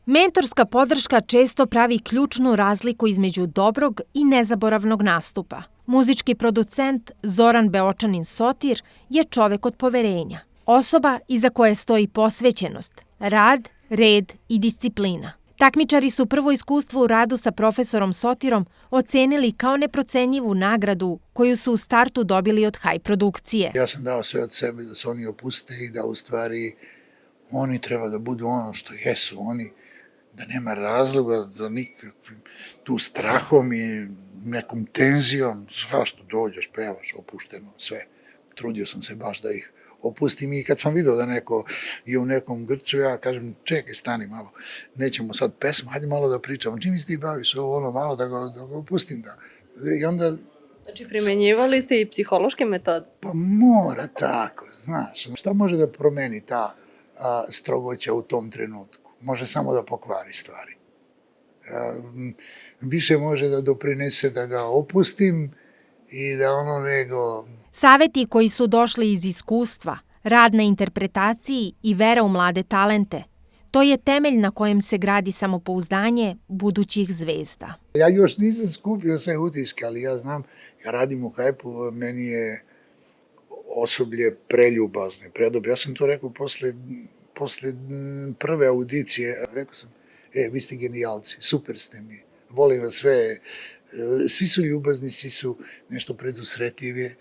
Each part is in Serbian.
Mentorska podrška često pravi ključnu razliku između dobrog i nezaboravnog nastupa. Muzički producent Zoran Beočanin Sotir je čovek od poverenja. Osoba iza koje stoji posvećenost, rad, red i disciplina. Takmičari su prvo iskustvo u radu sa profesorom Sotirom ocenili kao neprocenjivu nagradu koju su u startu dobili od Haj produkcije. Ja sam dao sve od sebe da se oni opuste i da u stvari oni treba da budu ono što jesu oni, da nema razloga da nikakvim tu strahom i nekom tenzijom, zašto dođeš, pevaš, opušteno, sve. Trudio sam se baš da ih opustim i kad sam vidio da neko je u nekom grču, ja kažem, čekaj, stani malo, nećemo sad pesmu, hajde malo da pričamo, čim se ti baviš, ovo ono, malo da ga opustim, da. I onda... Znači, primenjivali ste i psihološke metode? Pa mora tako, znaš, šta može da promeni ta strogoća u tom trenutku? Može samo da pokvari stvari. Više može da doprinese da ga opustim i da ono nego... Saveti koji su došli iz iskustva, rad na interpretaciji i vera u mlade talente, to je temelj na kojem se gradi samopouzdanje budućih zvezda. Ja još nisam skupio sve utiske, ali ja znam, ja radim u Hajpu, meni je osoblje preljubazno i predobro. Ja sam to rekao posle prve audicije, rekao sam, vi ste genijalci, super ste mi, volim vas sve, svi su ljubazni, svi su nešto predusretljivi.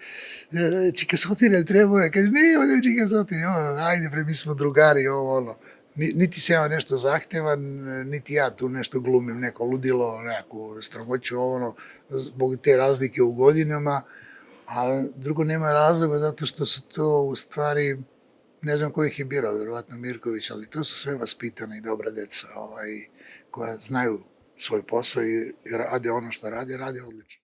Čika Sotire treba, kaže, ne, Čika Sotire, ajde, mi smo drugari, ovo, ono. Niti se ja nešto zahtevan, niti ja tu nešto glumim, neko ludilo, neku strogoću, ono, zbog te razlike u godinama, a drugo nema razloga zato što su to u stvari, ne znam ko ih je birao, verovatno Mirković, ali to su sve vaspitana i dobra deca koja znaju svoj posao i rade ono što rade odlično.